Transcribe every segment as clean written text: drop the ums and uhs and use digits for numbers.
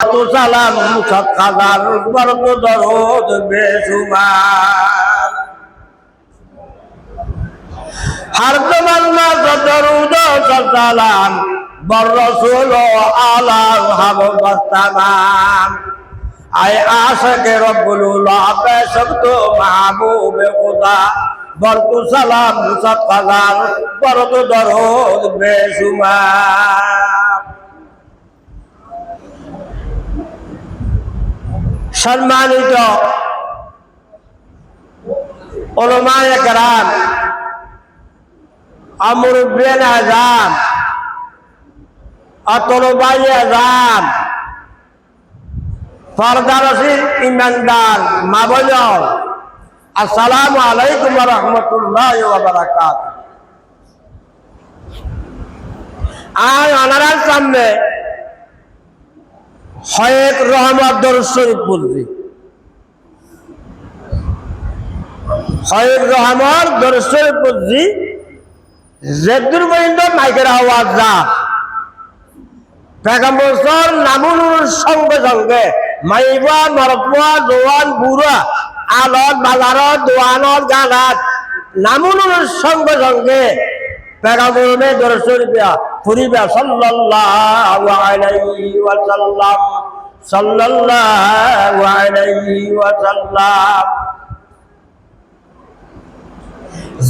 বরকত সালাম সৎ হাজার বরকত দরদ বেশুমার হর জমানা দরুদ সালাম বর রাসূল আলা হাববাস্তামান আয় আশিক রব্বুল উলা বেশব্দ মাহবুব খুদা বরকত সালাম সৎ হাজার বরকত দরদ বেশুমার। সম্মানিত উলামায়ে কেরাম, মুরব্বিয়ান আযম, তলবায়ে আযম, পর্দানশীল ইমানদার মা বোন, আসসালামু আলাইকুম ওয়া রাহমাতুল্লাহি ওয়া বারাকাতুহু। আজ ওনার সামনে হয়েক রহমত দরুদ শরীফ বলছি। হয়েক রহমত দরুদ শরীফ বলছি, যেদুর পর্যন্ত মাইকের আওয়াজ যা পয়গম্বর নামুনুর সঙ্গে সঙ্গে মাইবা মরপুয়া জোয়ান বুড়া আলত বাজারত দোয়ানত গানাত নামুনুর সঙ্গে সঙ্গে পয়গম্বরে দরুদ শরীফ পড়িবা সাল্লাল্লাহু আলাইহি ওয়া সাল্লাম, সাল্লাল্লাহু আলাইহি ওয়া সাল্লাম।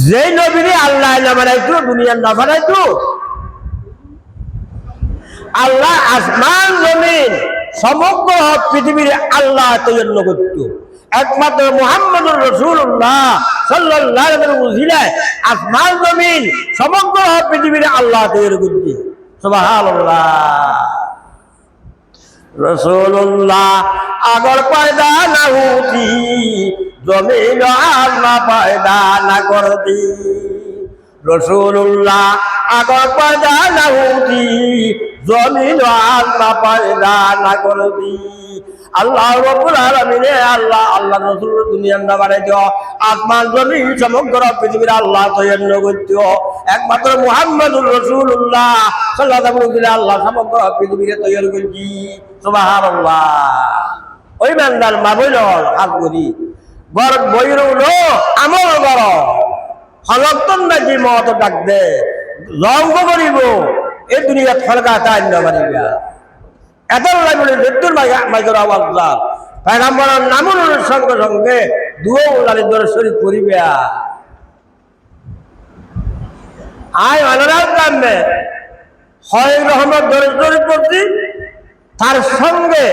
যে নবীরে আল্লাহ না বানাইতো, দুনিয়ার না বানাইতো, আল্লাহ আসমান জমিন সমগ্র পৃথিবীর আল্লাহ তৈরি করত। একমাত্র মুহাম্মদুর রাসূলুল্লাহ সাল্লাল্লাহু আলাইহি ওয়াসাল্লাম আসমান জমিন সমগ্র পৃথিবীর আল্লাহ তৈরি করত। সুবহানাল্লাহ। রাসূলুল্লাহ আগর পয়দা না হুতি, জমিন আল্লাহ পয়দা না করতি। রাসূলুল্লাহ আগর পয়দা না হুতি, জমিন আল্লাহ পয়দা না করতি। আল্লাহ রাব্বুল আলামিন আল্লাহ রাসূল দুনিয়ার না বানাইতো, আসমান জমিন সমগ্র পৃথিবীর আল্লাহ তৈরি করতো। একমাত্র মুহাম্মদুর রাসূলুল্লাহ সাল্লাল্লাহু আলাইহি ওয়াসাল্লাম আল্লাহ সমগ্র পৃথিবীকে তৈরি করছি। সুবহানাল্লাহ। ওই বান্দার মা বইল হাত করি বড় বইর হলো আমল বড় হলতন নাকি মত ডাক দে রঙ্গ করিব এই দুনিয়া ফলকা তাই না মারিবা এত বলে মৃত্যুর মাইকের আওয়াজ যার পয়গম্বরের নামুনের সঙ্গে সঙ্গে দুও উল্লালি দরুদ শরীফ পড়িবে। আয় আল্লাহর নামে হয় রহমত দরুদ শরীফ পড়ছি, তার সঙ্গে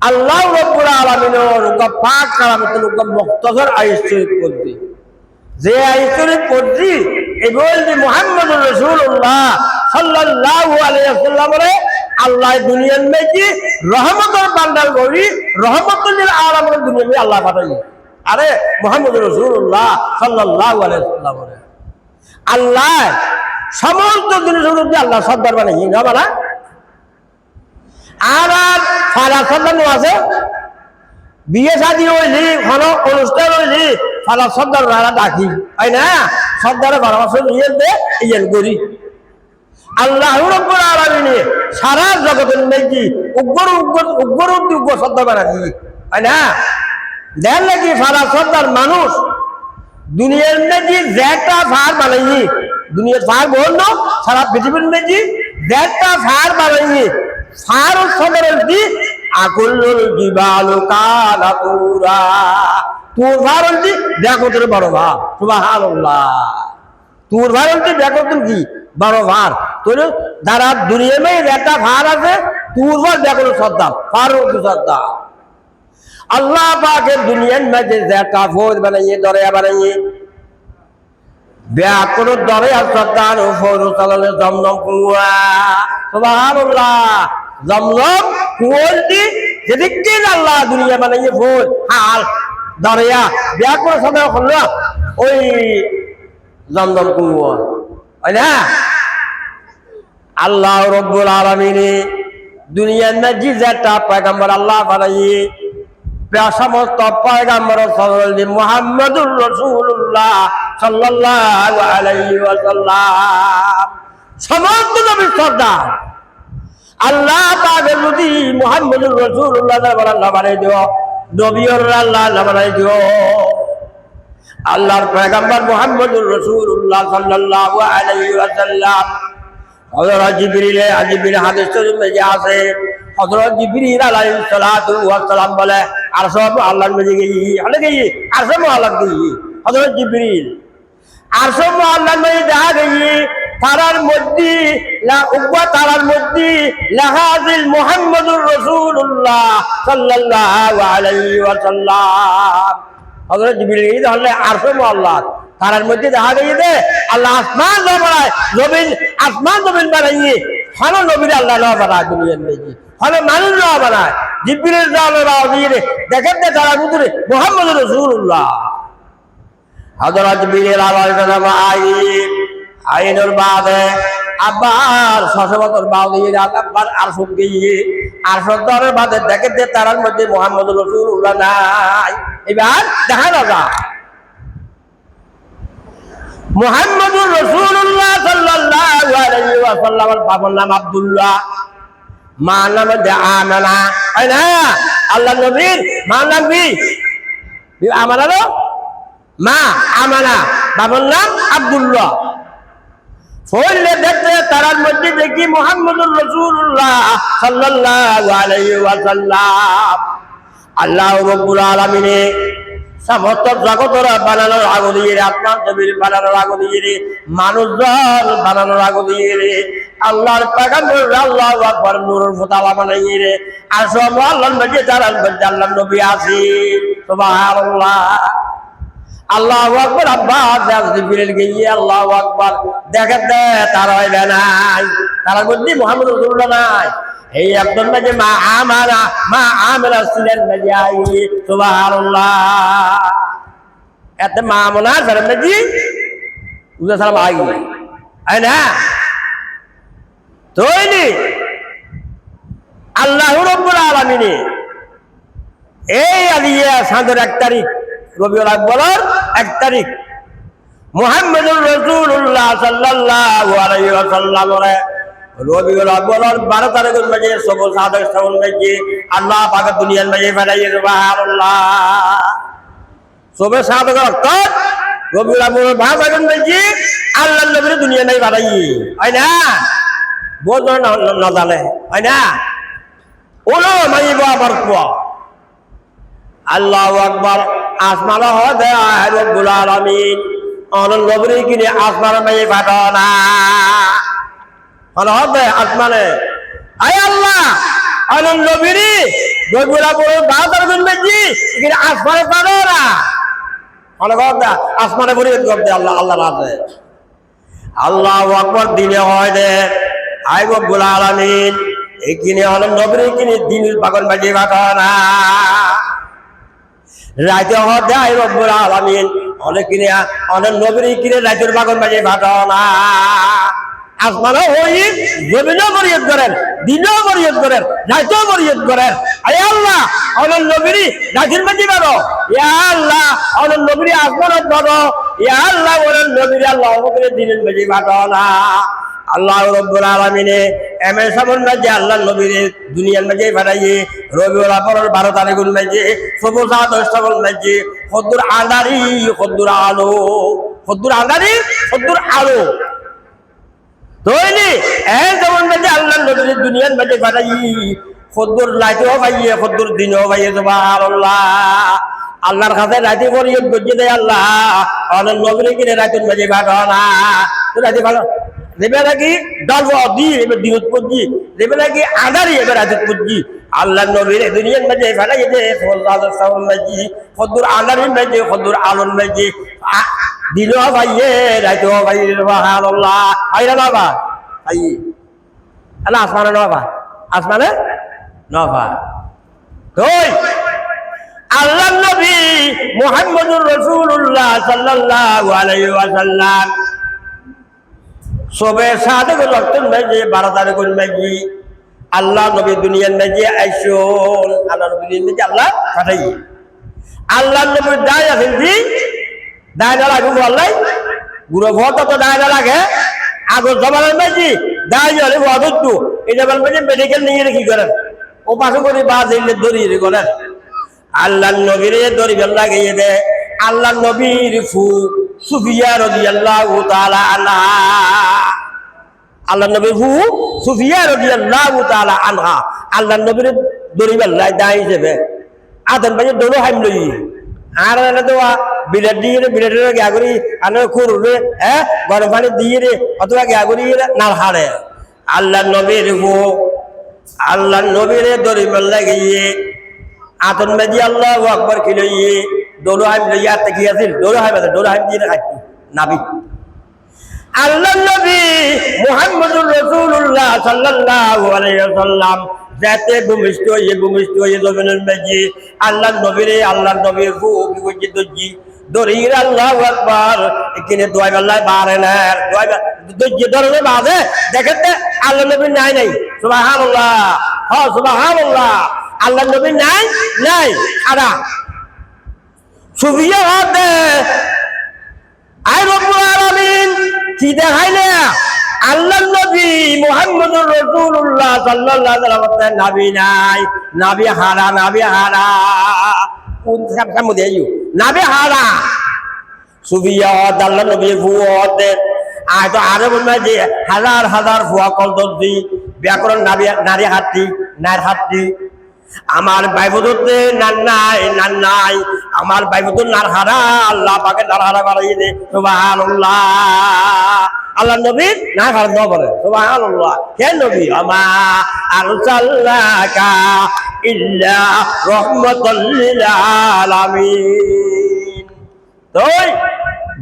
আল্লাহ রাব্বুল আলামিনের পাক কালামতুল মুখতাসার আয়াত শরীফ পড়ছি। যে আয়াত শরীফ পড়ছি এই বলছি মুহাম্মদুর রাসূলুল্লাহ সাল্লাল্লাহু আলাইহি ওয়াসাল্লামরে আল্লাহ দুনিয়ার মধ্যে রহমতের বান্দার গরি রহমতুল লিল আলামিন দুনিয়ার মধ্যে আল্লাহ পাঠাই। আরে মুহাম্মদুর রাসূলুল্লাহ সাল্লাল্লাহু আলাইহি ওয়াসাল্লামরে আল্লাহ সমস্ত দুনিয়ার মধ্যে আল্লাহ সর্দার বানাই না বানা। আর ফালা সর্দার আছে বিয়ে শাদী হইলি কোনো অনুষ্ঠান হইলি ফালা সর্দার রানা ডাকি হয় না, সর্দারে ভালোবাসা নিয়ে দে ইয়েন করি। আল্লাহ রাব্বুল আলামিন সারা জগতের মধ্যে উগ্র সর্দার বানাই হয় না। দেন নাকি ফালা সর্দার মানুষ দুনিয়ার মধ্যে যেটা ফার বানাই, দুনিয়ার ফার বলল সারা পৃথিবীর মধ্যে যেটা ফার বানাই ফার সদরের দি আকুলুল জিবালু কালাতুরা তোর ফারল দি দেখো তোর বড় ভার। সুবহানাল্লাহ। তোর ফারল দি দেখো তোর কি বড় ভার, তোর যারা দুনিয়ার মধ্যে যেটা ফার আছে তোর ভার দেখো সর্দার ফারুক সর্দার। আল্লাহ পাকের দুনিয়ার মধ্যে যেটা ফৌজ বানাইয়ে দরিয়া বানাইয়ে ব্যাকুল দরিয়া সর্দার ফৌজ চালালে জমজম কুয়া। সুবহানাল্লাহ। জমজম কুয়ালটি যেদিকে আল্লাহ দুনিয়া বানাইয়ে ফৌজ হাল দরিয়া ব্যাকুল সর্দার করলো ওই জমজম কুয়া হয় না। আল্লাহ রাব্বুল আলামিন দুনিয়ার মধ্যে যেটা পয়গম্বর আল্লাহ বানাইয়ে সমস্ত পয়গম্বর মুহাম্মদুর রাসূলুল্লাহ সাল্লাল্লাহু আলাইহি ওয়াসাল্লাম সমস্ত নবীর সর্দার আল্লাহ পাকের যদি মুহাম্মদুর রাসূলুল্লাহ আল্লাহ বানাই দিও, নবীর আল্লাহ বানাই দিও। আল্লাহর পয়গম্বর মুহাম্মদুর রাসূলুল্লাহ সাল্লাল্লাহু আলাইহি ওয়াসাল্লাম হযরত জিবরিল হাদিস শরীফে যে আছে, হযরত জিবরিল আলাইহিস সালাতু ওয়াস সালাম বলে আরশ আল্লাহর মধ্যে গই হলে গই আরশ আল্লাহ গই হযরত জিবরিল আরশ আল্লাহর মধ্যে দেখা গই তারার মধ্যে তারার মধ্যে লাহাজিল মুহাম্মদুর রাসূলুল্লাহ সাল্লাল্লাহু আলাইহি ওয়াসাল্লাম। হযরত জিবরিল হলে আরশ আল্লাহ তারার মধ্যে দেখা গিয়েছে আল্লাহ আসমান না বানায়, জমিন আসমান জমিন বানাইয়ে হলো নবীর আল্লাহ না বানায় দুনিয়ার মধ্যে হলো মানুষ না বানায়। জিবরিল দিয়ে দেখেন যে তারা ভিতরে মুহাম্মদুর রাসূলুল্লাহ হযরত জিবরিল আলাইহিস সালাম আইনের বাদে আবার 600 বছর বাদে আবার আরশ গিয়ে আরশ দরের বাদে দেখেন যে তারার মধ্যে মুহাম্মদুর রাসূলুল্লাহ নাই। এবার দেখা না যায় মুহাম্মদুর রাসূলুল্লাহ সাল্লাল্লাহু আলাইহি ওয়াসাল্লামের বাবার নাম আব্দুল্লাহ, মার নাম আমানা। তাই না? আল্লাহ নবীর মার নাম কি? আমানা না? মা আমানা, বাবার নাম আব্দুল্লাহ। ফলে দেখতে তারার মধ্যে দেখি মুহাম্মদুর রাসূলুল্লাহ সাল্লাল্লাহু আলাইহি ওয়াসাল্লাম। আল্লাহ রাব্বুল আলামিনে সমস্ত জগতের বানানোর আগে দিয়ে আসমান জমিন বানানোর আগে দিয়ে মানুষজন বানানোর আগে দিয়ে আল্লাহর পয়গম্বর আল্লাহু আকবার নূরের ফোঁটা বানাইয়ে রে আর সব আল্লাহর মধ্যে যারা আল্লাহর নবী আছেন সুবহানাল্লাহ আল্লাহু আকবার। আব্বাস জিবরিল গিয়ে আল্লাহু আকবার দেখেন তারা হইবে নাই, তার মধ্যে মুহাম্মদ রাসূলুল্লাহ নাই। এই একদম যে মা আমারা ছিলেন নাজাই সুবহানাল্লাহ। এত মা আমনা জানেন নাকি উজা সালাম আই না তৈরি আল্লাহ রাব্বুল আলামিন এই আলিয়া সাদের 1 তারিখ রবিউল আউয়ালের 1 তারিখ মুহাম্মদুর রাসূলুল্লাহ সাল্লাল্লাহু আলাইহি ওয়াসাল্লাম রবিউল আউয়ালের 12 তারিখের মাঝে সবল সাদক শ্রাবণ মাঝে আল্লাহ পাক দুনিয়ার মাঝে ফেলাইয়ে সুবহানাল্লাহ। সবে সাদক অর্থ রবিউল আউয়ালের 12 তারিখের মাঝে আল্লাহর নবী দুনিয়া নাই বাড়াইয়ে হয় না বল না জানে হয় না ওলো মাইবা বরকুয়া আল্লাহু আকবার। আসমানে হদে রব্বুল আলামিন অনন নবী কিনে আসমানে মাঝে পাঠানা হদে আসমানে আয় আল্লাহ অনন নবী রব্বুল আলামিন 12 তারিখের মাঝে কিনে আসমানে পাঠানা হদে আসমানে বলি গবদে আল্লাহ আল্লাহ রাতে আল্লাহু আকবার দিনে হয় দে আয় রব্বুল আলামিন এখানে অনন নবী কিনে দিনের পাগল মাঝে পাঠানা রাতে হদে আয় রব্বুল আলামিন অনেক কিনে অনেক নবী কিনে রাতের পাগল মাঝে পাঠানা আসমানও হই জমিনও বরিয়ত করেন দিনও বরিয়ত করেন রাতেও বরিয়ত করেন। আয় আল্লাহ অনেক নবী রাতের মাঝে পারো ইয়া আল্লাহ অনেক নবী আসমানত পারো ইয়া আল্লাহ অনেক নবী আল্লাহ আমাকে দিনের মাঝে পাঠানা। আল্লাহ রাব্বুল আলামিন এমন সামন মাঝে আল্লাহ নবীর দুনিয়ার মাঝে পাঠাইয়ে রবিউল আউয়ালের 12 তারিখের মাঝে সবুজ আদর্শগুল মাঝে খদ্দুর আন্দারি খদ্দুর আলো খদ্দুর আন্দারি খদ্দুর আলো তৈরি এই যেমন মাঝে আল্লাহ নবীর দুনিয়ার মাঝে পাঠাই খদ্দুর লাইতেও পাইয়ে খদ্দুর দিনেও পাইয়ে সুবহানাল্লাহ। আল্লাহর কাছে রাতে ফরিয়াদ করছে দেয় আল্লাহ অনেক নবীর কিনে রাতের মাঝে পাঠানা তো রাতে ভালো দেবে নাকি দল দি এবার দিনত পড়ছি দেবে নাকি আদারি এবার রাজত পড়ছি আল্লাহ নবীর দুনিয়ার মাঝে ফেলা গেছে মাঝি খদ্দুর আদারির মাঝে খদ্দুর আলন মাঝে দিনও ভাইয়ে রাতেও ভাই সুবহানাল্লাহ। আই না বাবা আই আল্লাহ আসমানে নবা আসমানে নবা কই আল্লাহ নবী মুহাম্মদুর রাসূলুল্লাহ সাল্লাল্লাহু আলাইহি ওয়াসাল্লাম সবে সাদক রক্তন মাঝে 12 তারিখের মাঝে আল্লাহ নবী দুনিয়ার মাঝে আইসুন আল্লাহ নবীর মাঝে আল্লাহ পাঠাই আল্লাহ নবীর দায় আছেন জি দায় না লাগবে আল্লাহ গুরু ভক্ত তো দায় না লাগে আগর জমানের মাঝে দাঁড়িয়ে হলে অধৈর্য এটা বলবে যে মেডিকেল নিয়ে কি করেন ও পাশে করে বা জেলে দড়িয়ে করেন আল্লাহ নবীরে দড়িবেন লাগিয়ে দে আল্লাহ নবীর ফু সুফিয়া রাদিয়াল্লাহু তাআলা আনহা আল্লাহ নবীর ফু সুফিয়া রাদিয়াল্লাহু তাআলা আনহা আল্লাহ নবীর দড়িবেন লাই দাঁড়িয়ে হিসেবে আদন ভাই দোনো হাইম লই আর না তো বিলেট দিয়ে বিলেটের গিয়া করি আনো খুরুরে হ্যাঁ গরম পানি দিয়ে রে অথবা গিয়া করি না হারে আল্লাহ নবীর ফু আল্লাহ নবীরে দড়িবেন লাগিয়ে আতন মেজি আল্লাহু আকবার কি লইয়ে দোনো হাইম লইয়া তাকি আছিল দোনো হাইম দিয়ে খাইতি নাবি আল্লাহ নবী মুহাম্মদুর রাসূলুল্লাহ সাল্লাল্লাহু আলাইহি ওয়াসাল্লাম যাতে ভূমিষ্ঠ হয়ে জমিনের মেজি আল্লাহ নবীর ফু কি কইছে দজি দরির আল্লাহু আকবার এখানে দোয়া আল্লাহ বারে না দোয়া দজি দরজে বাজে দেখতে আল্লাহ নবী নাই সুবহানাল্লাহ হ্যাঁ সুবহানাল্লাহ আল্লাহ নবী নাই আরা সুফিয়া হতে আই রব্বুল আলামিন কি দেখাইলে আল্লাহ নবী মুহাম্মদুর রাসূলুল্লাহ সাল্লাল্লাহু আলাইহি ওয়াসাল্লাম নবী হারা কোন সামনে দেইও নবী হারা সুফিয়া আল্লাহ নবী ফুয়াতে আয় তো আরে বলবে যে হাজার ফুয়া কল দর্জি ব্যাকরণ নারী হাতি আমার বাইবুদতে নান নাই আমার বাইবুদুর নার হারা আল্লাহ পাকে নার হারা বাড়াইয়ে দে সুবহানাল্লাহ আল্লাহ নবী না হার দাও বলে সুবহানাল্লাহ কে নবী আমা আরসালনাকা ইল্লা রাহমাতাল লিল আলামিন তোই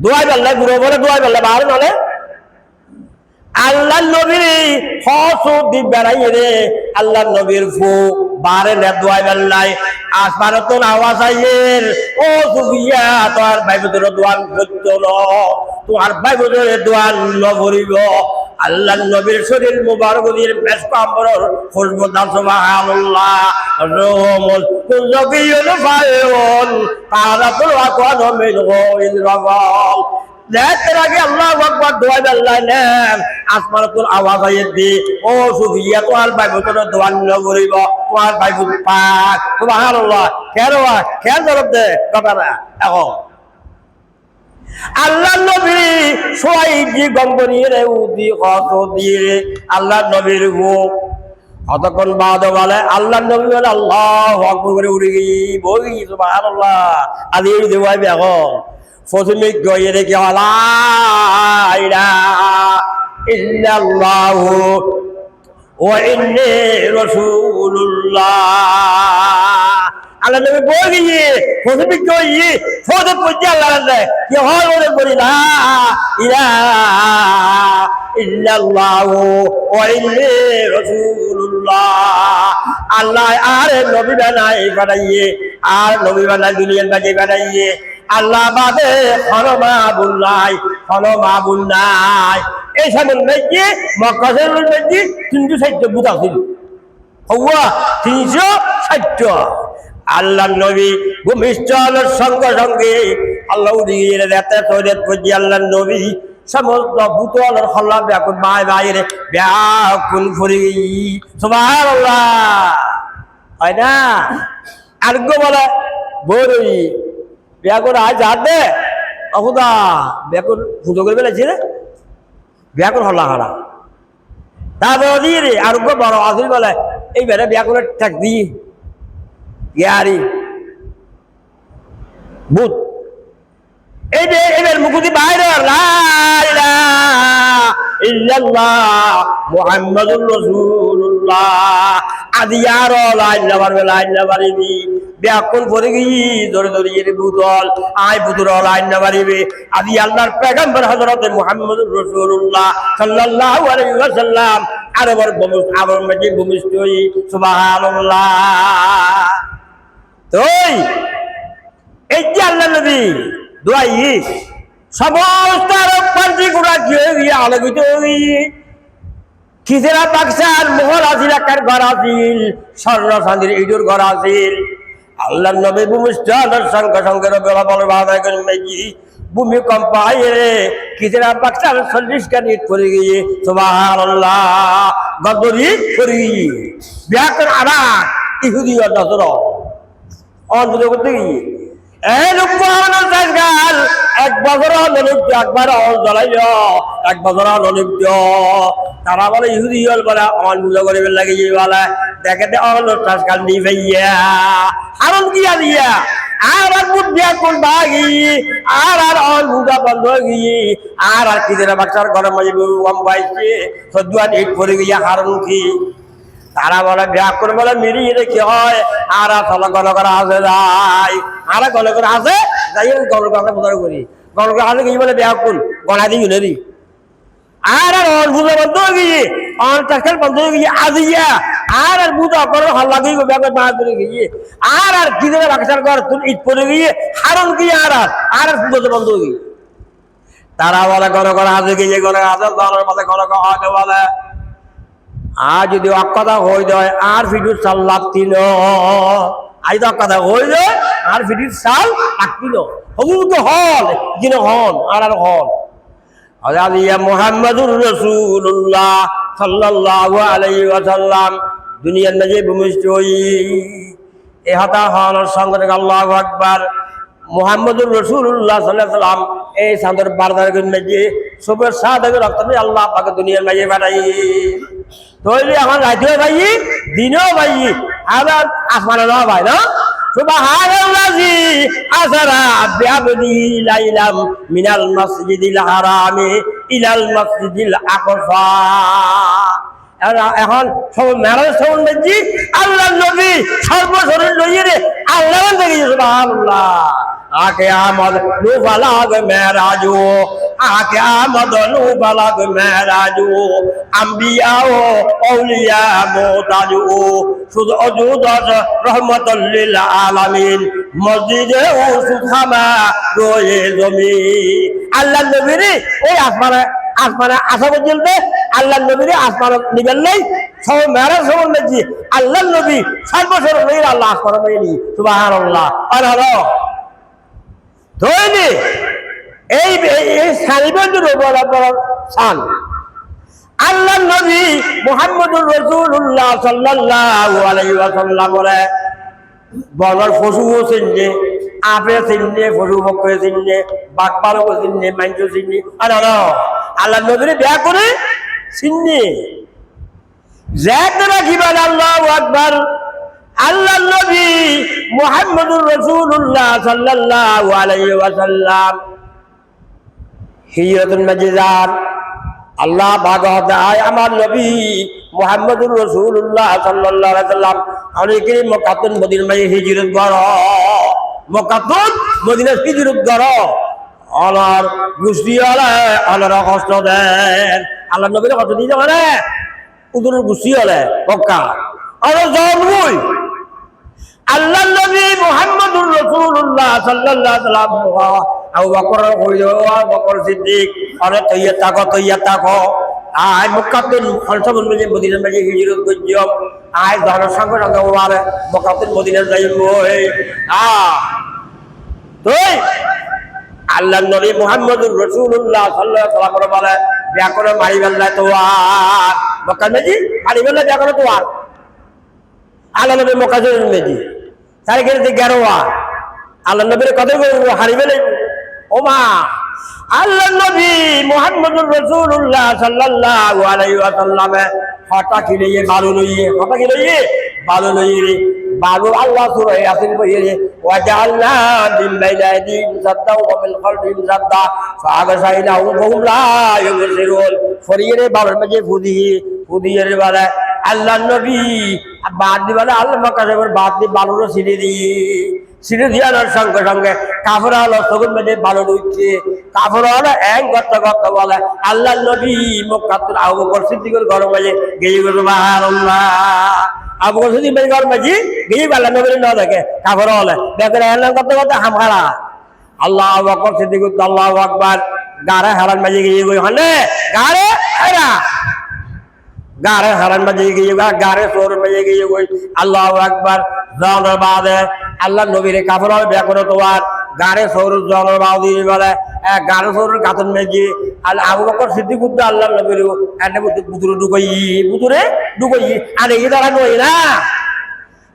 দোয়া বললে গুরু বলে দোয়া বললে বাহার নলে আল্লাহ নবীর হসু দি বেড়াইয়ে রে আল্লাহ নবীর ফু বারে নে দোয়া বললাই আসমান তো আওয়াজ আইয়ের ও সুফিয়া তোর বাইবুদুর দোয়ান সত্য ন তোর বাইবুদুর দোয়ান ন ভরিব আল্লাহ নবীর শরীর মুবারক দিয়ে মেসকা আমবরর খুশবু দান সুবহানাল্লাহ রহমত কুজবিয়ুল ফায়ুন তারাতুল আকওয়ান মিন গায়িল রাগাল দেখতে আগে আল্লাহু আকবার দোয়া আল্লাহ নাম আসমানাতুল আওয়াজ আইয়ে দি ও সুফিয়া তোর বাইবুদুর দোয়ান ন ভরিব তোর বাইবুদুর পাক সুবহানাল্লাহ কেন জবাব দে কথা না এখন আল্লাহ নবী সোয়াইজি গম্বরিয়ে উদি কত দিয়ে আল্লাহ নবীর মুখ কতক্ষণ বাদ বলে আল্লাহ নবী বলে আল্লাহু আকবার করে উড়ে গিয়ে বই সুবহানাল্লাহ আদি দেওয়াইবে এখন প্রথমে গিয়ে রেখে লা ইলাহা ইল্লাল্লাহু ওয়া ইন্নী রাসূলুল্লাহ আল্লাহ নবী বই গিয়ে প্রথমে গিয়ে ফজর পড়তে আল্লাহ কি হয় ওরে বলি না ইলাহা ইল্লাল্লাহু ওয়া ইন্নী রাসূলুল্লাহ আল্লাহ আর নবী বানাইয়ে আর নবী বানাই দুনিয়ার মাঝে বানাইয়ে আল্লাহ বাদে কোনো মাবুদ নাই এই সামনে মেজি মক্কা শরীফের মেজি 360 বুত আছিল হওয়া 360 আল্লাহ নবী ভূমিষ্ঠলের সঙ্গে আল্লাহ উড়িয়ে রাতে তৈরি করছি আল্লাহ নবী সমস্ত বুতলের হল্লা ব্যাকুল বাইরে ব্যাকুল ফুরি সুবহানাল্লাহ হয় না আর গো বলে বড়ই ব্যাকুল আজ হাতে অহুদা ব্যাকুল পুজো করে বেড়েছি রে ব্যাকুল হল্লা হারা তারপর দিয়ে রে আর গো বড় আসিল বলে এই বেড়ে ব্যাকুলের ঠেক দিয়ে ইয়ারি বুত এই যে এবার মুকুতি বাইরে লা ইলাহা ইল্লাল্লাহ মুহাম্মাদুর রাসূলুল্লাহ আদিয়ার লাইন না বাড়িবি ব্যাকুল পড়ে গিয়ে ধরে এর বুতল আয় বুতুর লাইন না বাড়িবি আদি আল্লাহর পয়গম্বর হযরত মুহাম্মাদুর রাসূলুল্লাহ সাল্লাল্লাহু আলাইহি ওয়াসাল্লাম আরবার মধ্যে ভূমিষ্ঠ হই সুবহানাল্লাহ তোই এই যে আল্লাহ নবী দোয়াই সমস্ত আরব পার্টি গুলা গিয়ে আলোকিত হই কিসেরা পাকসার মোহর আসিল একটা ঘর আসিল স্বর্ণ চাঁদির ইঁদুর ঘর আসিল আল্লাহ নবী ভূমিষ্ঠ সঙ্গে সঙ্গে বেলা বল মেজি ভূমিকম্প আইরে কিজেরা বাক্সার 40 গান ইট পড়ে গিয়ে সুবহানাল্লাহ গদরি পড়ে গিয়ে ব্যাকর আরা ইহুদি আর নসরা অন বুঝে করতে গিয়ে এই লোকমান সাজগাল এক বছর নলিপ একবার অন জ্বলাইল এক বছর নলিপ তারা বলে ইহুদি হল বলে অন বুঝে করে লাগিয়ে বলে দেখে অন সাজগাল নি ভাইয়া হারম দিয়া দিয়া আর বুদ্ধি কোন বাগি আর অন বুঝা বন্ধ গিয়ে আর কিদের বাচ্চার ঘরে মাঝে বাইছে সদ্দুয়ান ইট পড়ে গিয়ে হারম কি তারা বলে ব্যাকুর বলে মিলিয়ে কি হয় আর আসলে গণ করা আছে যাই আর গণ করা আছে যাই গণ করা বোঝার করি গণ করা আছে কি বলে ব্যাকুল গণা দিই নেই আর অন বুঝা বন্ধ গিয়ে অন চাষের বন্ধ গিয়ে আজিয়া আর বুঝা করে হল্লা দিয়ে ব্যাপার মাছ ধরে গিয়ে আর কিদের বাক্সার ঘর ইট পড়ে গিয়ে হারন গিয়ে আর বুঝতে বন্ধ গিয়ে তারা বলে গণ করা আছে গিয়ে গণ আছে দলের মধ্যে গণ করা হবে বলে আর যদি অকথা হয়ে যায় আর ফিটুর সাল লাগছিল আজ তো অকথা হয়ে যায় আর ফিটুর সাল লাগছিল হবু তো হল কিনে হন আর হল আজাদিয়া মুহাম্মাদুর রাসূলুল্লাহ সাল্লাল্লাহু আলাইহি ওয়াসাল্লাম দুনিয়ার মাঝে ভূমিষ্ঠ হই এ হতা হন সঙ্গে আল্লাহু আকবার মুহাম্মাদুর রাসূলুল্লাহ সাল্লাল্লাহু আলাইহি ওয়াসাল্লাম এই সাদর বারদারের মাঝে সবের সাদাকে রক্ত দিয়ে আল্লাহ পাক দুনিয়ার মাঝে পাঠাই তৈরি আমার রাতেও ভাই দিনেও ভাই আবার আসমানে না ভাই না সুবহানাল্লাযী আসরা বিআবদি লাইলাম মিনাল মাসজিদিল হারামি ইলাল মাসজিদিল আকসা এখন সব মেরাজ সম্বন্ধে আল্লাহর নবী সর্বশরীর লইয়ে আল্লাহ দেখি সুবহানাল্লাহ आके आमद नु बलाग महराजो आके आमद नु बलाग महराजो अंबियाओ औलिया मोताजो सुद अजूद रहमतुल लिल आलामीन मस्जिदे ও সুখামা রয়ে জমি আল্লাহর নবী রে ওই আসমানে আসা পর্যন্ত আল্লাহর নবী রে আসমান নিবেন নাই সব মেরাজ সম্বন্ধে আল্লাহর নবী সর্বসর্ব আল্লাহ আসমান নিয়ে সুবহানাল্লাহ আল্লাহ ধরে এই সারিবন্ধুর সান আল্লাহ নবী মুহাম্মদুর রাসূলুল্লাহ সাল্লাল্লাহু আলাইহি ওয়াসাল্লাম বলে বলার পশুও চিনলে আপে চিনলে পশু পক্ষে চিনলে বাঘ পালক চিনলে মাংস চিনলে আল্লাহ নবীর বিয়া করে চিনলে যাতে রাখি বলে আল্লাহু আকবার আল্লাহ নবী মুহাম্মদুর রাসূলুল্লাহ সাল্লাল্লাহু আলাইহি ওয়াসাল্লাম হিজরতুল মাজিদার আল্লাহ ভাগবত আয় আমার নবী মুহাম্মদুর রাসূলুল্লাহ সাল্লাল্লাহু আলাইহি ওয়াসাল্লাম অনেকে মক্কাতুল মদিনার মাঝে হিজরত করো মক্কাতুল মদিনার হিজরত করো আলার গুষ্টি আলার কষ্ট দেন আল্লাহ নবীর কত দিতে পারে উদুর গুষ্টি হলে মক্কা আর জন্মই আল্লাহ নবী মুহাম্মদুর রাসূলুল্লাহ সাল্লাল্লাহু আলাইহি ওয়াসাল্লাম আবু বকর বকর সিদ্দিক আরে তৈয়া তাকো আয় মক্কাতুল খলসাবুল মদিনার মাঝে হিজরত করছিলাম আয় ধরার সঙ্গে সঙ্গে ওয়ারে মক্কাতুল মদিনার যাইব তুই আল্লাহ নবী মুহাম্মদুর রাসূলুল্লাহ সাল্লাল্লাহু আলাইহি ওয়াসাল্লাম বলে বিয়া করে মারি বেলা তো আর মক্কা মেজি মারি বেলা বিয়া করে তো আর আল্লাহ নবী মক্কাতুল মেজি তার গেলে গেরোয়া আল্লাহ নবীর কথা হারিবে ও মা আল্লাহ নবী মুহাম্মদুর রাসূলুল্লাহ সাল্লাল্লাহু আলাইহি ওয়াসাল্লাম হটা কিলিয়ে বালু লইয়ে বালু আল্লাহ সূরা ইয়াসিন বইয়ে ওয়াজালনা মিন বাইনা আইদিহিম সাদ্দা ওয়া মিন খালফিহিম সাদ্দা ফাআগশাইনাহুম ফাহুম লা ইউবসিরুন ফরিয়ে বালুর মাঝে ফুদিয়ে বলে আল্লাহ নবী বাদ দিবালে আল্লাহ মাকাশের বাদ দি বালুরও সিঁড়ি দিয়ানোর সঙ্গে সঙ্গে কাফের হলো চোখের মধ্যে বালু ঢুকছে কাফের হলো এক গর্ত বলে আল্লাহ নবী মক্কাতুল আবু বকর সিদ্দিকের ঘর মাঝে গিয়ে সুবহানাল্লাহ আবু বকর সিদ্দিকের ঘর মাঝে গিয়ে আল্লাহ নবীর না দেখে কাফের হলে দেখে আল্লাহ করতে হামহারা আল্লাহ আবু বকর সিদ্দিক আল্লাহু আকবার গারে হারান মাঝে গিয়ে হলে গারে হারান মাঝে গিয়ে গারে সোর মাঝে গিয়ে আল্লাহু আকবার জানার বাদে আল্লাহ নবীর কাফের বিয়া করে তোমার গাড়ে সৌর জলবায়ু দিয়ে বলে গাড়ে সৌরের গাতন মেজি আর আবু বকর সিদ্দিক উদ্দা আল্লাহ নবীর এনে বুতুরে ঢুকই আর এই দ্বারা নই না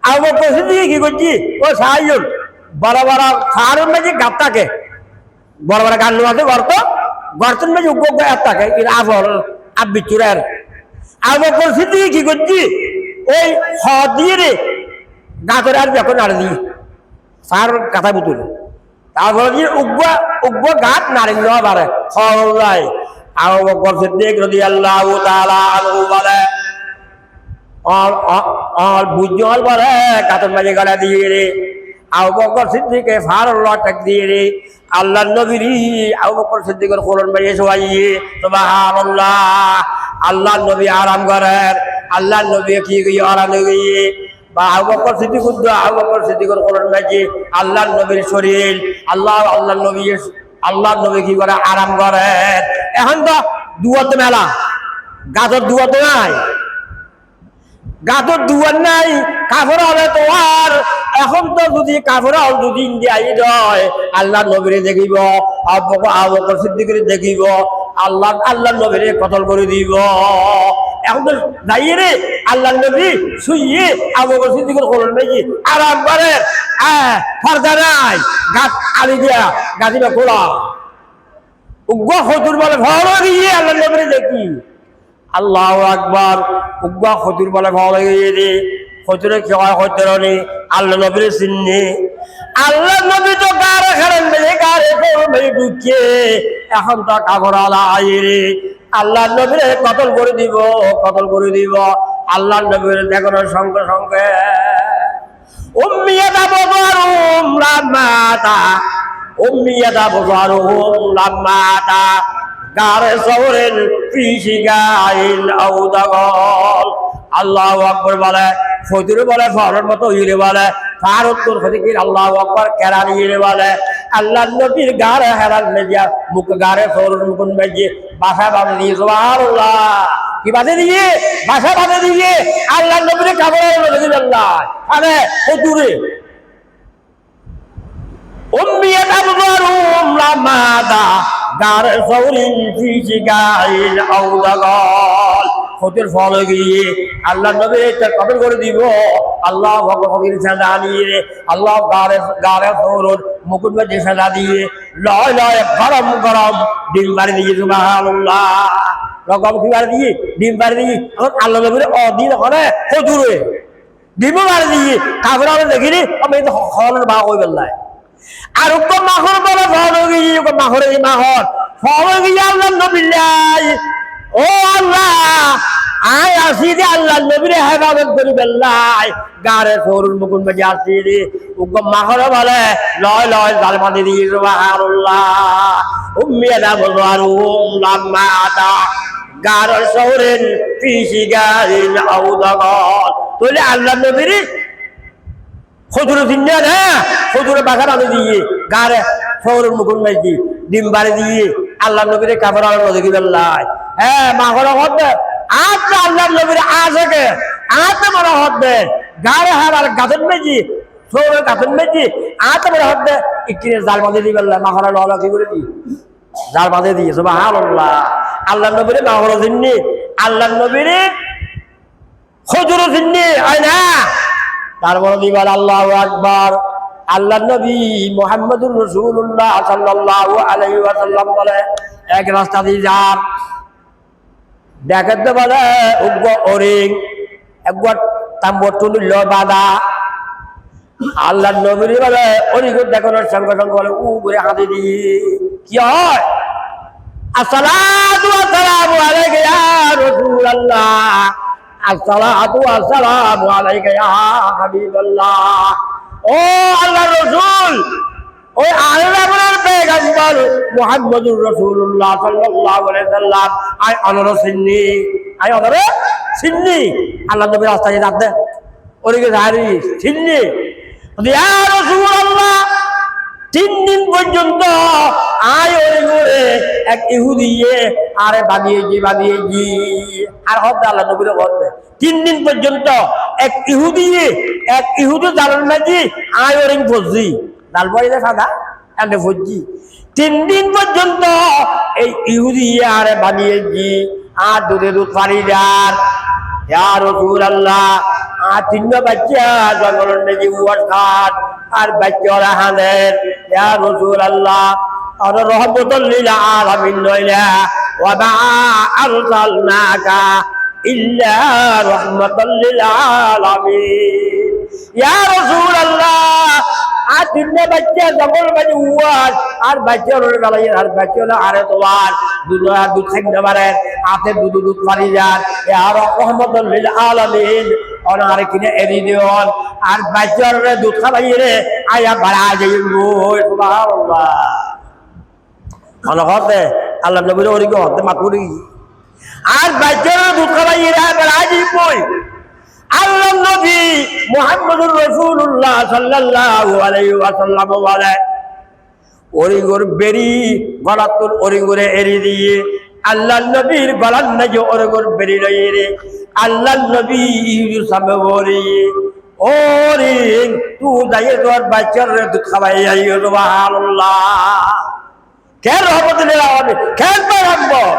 আবু বকর সিদ্দিক কি করছি ও সাহায্য বড় বড় সারের মেজি গাত থাকে বড় বড় গান আছে গর্তন মেজি উগ্র গাত থাকে এটা আবর আব্বিচুরের আবু বকর সিদ্দিক কি করছি ওই হ দিয়ে রে গাতের আর যখন আর দিই সার কাঁথা বুতুরে তারপরে দিয়ে উগ্র গাত নারিং দেওয়া পারে খলাই আবু বকর সিদ্দিক রাদিয়াল্লাহু তাআলা আনহু বলে আর বুঝল বলে গাতের মাঝে গলা দিয়ে রে আবু বকর সিদ্দিকে ফার লটক দিয়ে রে আল্লাহ নবীর আবু বকর সিদ্দিকের কোরআন মাঝে শোয়াইয়ে সুবহানাল্লাহ আল্লাহ নবী আরাম করেন আল্লাহ নবী কি আরাম গিয়ে বা আবু বকর সিদ্দিক আবু বকর সিদ্দিকের কোরআন মাঝে আল্লাহ নবীর শরীর আল্লাহ নবী কি করে আরাম করেন এখন তো দুয়াতে মেলা গাছের দুয়াতে নাই গাছের দুয়ার নাই কাপড় হবে তোমার এখন তো যদি কাপড় যদি ইন্ডিয়াই হয় আল্লাহ নবীরে দেখিব আবু বকর সিদ্দিকের দেখিব আল্লাহ নবীরে কতল করে দিব এখন তো দাঁড়িয়ে রে আল্লাহ নবী শুইয়ে আবু বকর সিদ্দিকের কোরআন মেজি আরাম করে ফর্দা নাই গাছ আলি দিয়া গাছিটা খোলা উগ্র হতুর বলে ভর গিয়ে আল্লাহ নবীরে দেখি আল্লাহু আকবার উগ্র হতুর বলে ভর গিয়ে রে হতুরে খেওয়া হতে রে আল্লাহ নবীরে চিননি আল্লাহ নবী তো গারে খারান মেলে গারে মেলে ঢুকিয়ে এখন তো কাপড় আলা রে আল্লাহ নবীরে কতল করে দিব আল্লাহ নবীর দেখানোর সঙ্গে সঙ্গে উম্মিয়াতা বজারুম লাম্মাতা গারে সওরেন ফিশিগাইল আউদাগল আল্লাহু আকবার বলে ফজর বলে ফরর মতো ইরে বলে তার উত্তর ফজির আল্লাহু আকবার কেরানি ইরে বলে আল্লাহ নবীর গারে হেরান মেজিয়া মুখ গারে সওরের মুকুন মেজি বাসা বাঁধে দিয়ে সুবহানাল্লাহ কি বাঁধে দিয়ে বাসা বাঁধে দিয়ে আল্লাহ নবীর কাপড় দিলেন আল্লাহ আরে ফজরে উম্মিয়াতা বজারুম লাম্মাতা গারে সওরিন ফিশিগাইল আউদাগল হতের ফল গিয়ে আল্লাহ নবী একটা কবর করে দিব আল্লাহ ভগবানের সাজা দিয়ে আল্লাহ গারে সৌরর মুকুট মধ্যে সাজা দিয়ে লয় গরম ডিম বাড়ি দিয়ে সুবহানাল্লাহ রকম কি বাড়ি দিয়ে ডিম বাড়ি দিয়ে আল্লাহ নবীর অদিন করে হজুরে ডিম বাড়ি দিয়ে কাপড় আমরা দেখিনি আমি তো খবরের বা ওই বেলায় আর ওকে মাহর বলে ফল গিয়ে ওকে মাহর ফল গিয়ে আল্লাহ নবিল্লাই ও আল্লাহ আয় আসি রে আল্লাহ নবীরে হেফাজত করি বেল্লাই গারে সরুর মুকুন বাজে আসি রে ওকে মাহর বলে লয় জালমানি দিয়ে সুবহানাল্লাহ উম্মিয়াতা বজারুম লাম্মাতা গারে সৌরেন ফিশিগাইল আউদাগল তাহলে আল্লাহ নবীরে খজুরে চিন্তা না খজুরে বাসা বাঁধে দিয়ে গারে সৌরের মুকুন মাইজি ডিম বাড়ি দিয়ে আল্লাহ নবীরে কাপড় আলো দেখি বেল্লাই মাহর হতে আচ্ছা আল্লাহ নবীর আজকে আতে বড় হতে গারে হার গাছের মেজি সৌরের গাছের মেজি আতে বড় হতে একটি জাল বাঁধে দিয়ে বেল্লাই মাহর আলো কি করে দি জাল বাঁধে দিয়ে সুবহানাল্লাহ আল্লাহ নবীরে মাহর চিন্নি আল্লাহ নবীরে খজুর চিন্নি হয় না তারপর দিবার আল্লাহু আকবার আল্লাহ নবী মুহাম্মদুর রাসূলুল্লাহ সাল্লাল্লাহু আলাইহি ওয়াসাল্লাম বলে এক রাস্তা দিয়ে যান দেখাতে বলে উগ্র ওরিং একবার তাম্বর তুলিল বাদা আল্লাহ নবী বলে ওরিং দেখানোর সঙ্গে সঙ্গে বলে করে হাতে দিয়ে কি হয় আসসালাতু ওয়াসসালামু আলাইকা ইয়া রাসূলুল্লাহ আসসালাতু ওয়াসসালামু আলাইকা ইয়া হাবিবাল্লাহ ও আল্লাহর রাসূল ওই আল্লাহর পয়গম্বর মুহাম্মদুর রাসূলুল্লাহ সাল্লাল্লাহু আলাইহি সাল্লাম আই অনর সিন্নি আল্লাহ নবীর রাস্তায় যাতে ওদিকে ধারি সিন্নি ইয়া রাসূলুল্লাহ 3 দিন পর্যন্ত আয় ওরে করে এক ইহুদিয়ে আরে বানিয়েছি আর হবে আল্লাহ নবীর হবে 3 দিন পর্যন্ত এক ইহুদি জানান নাকি আয় ওরিং ফজি জাল বইলে সাদা এনে ফুজি 3 দিন পর্যন্ত এই ইহুদি আরে বানিয়েছি আর দুধ পারি যার ইয়া রাসূলুল্লাহ আর 3 বাচ্চা জঙ্গলের নেজি উয়ার খাট আর বাচ্চারা হানের ইয়া রাসূলুল্লাহ আর রহমাতুল লিল আলামিন নইলা ওয়া মা আরসালনাকা ইল্লা রাহমাতাল লিল আলামিন ইয়া রাসূলুল্লাহ আর 3 বাচ্চা জঙ্গল বাজে উয়ার আর বাচ্চার বেলায় আর বাচ্চা আরে তোমার দুধ খাইতে পারে হাতে দুধ পারি যান আর রহমাতুল লিল আলামিন অনারে কিনে এরি দিওন আর বাচ্চার দুধ খাবাই রে আয়া বাড়া যাইব সুবহানাল্লাহ হতে আল্লাহ নবীর ওরি হতে মাতুরি আর বাচ্চার দুধ খাবাই রে বাড়া যাইব আল্লাহ নবী মুহাম্মদুর রাসূলুল্লাহ সাল্লাল্লাহু আলাইহি ওয়াসাল্লাম বলে ওরি গোর বেরি গলাতুল ওরি গোরে এরি দিয়ে আল্লাহ নবীর গলার নাজে ওরি গোর বেরি লইয়ে রে আল্লাহ নবী সামনে বলি ওরে তুই যাইয়ে তোর বাচ্চার দুধ খাওয়াই আইও সুবহানাল্লাহ কেন রহমতুল্লাহ হবে কেন পয়গম্বর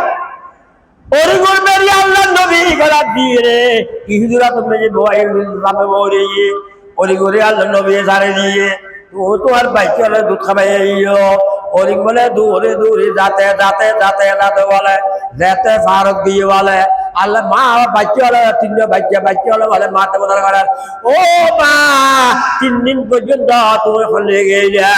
ওরে গোর বেরি আল্লাহ নবী গলা দিয়ে রে ইহুদিরা তুমি যে দোয়াই সামনে বলি ওরে গোরে আল্লাহ নবী সারে দিয়ে তো তোমার বাচ্চার দুধ খাওয়াই আইও ওরে বলে দূরে দূরে যাতে যাতে যাতে যাতে বলে যেতে ফারুক দিয়ে বলে আল্লাহ মা বাচ্চা হলো 3 বাচ্চা হলো বলে মাতে বদল করে ও মা 3 দিন পর্যন্ত তুমি হলে গেলা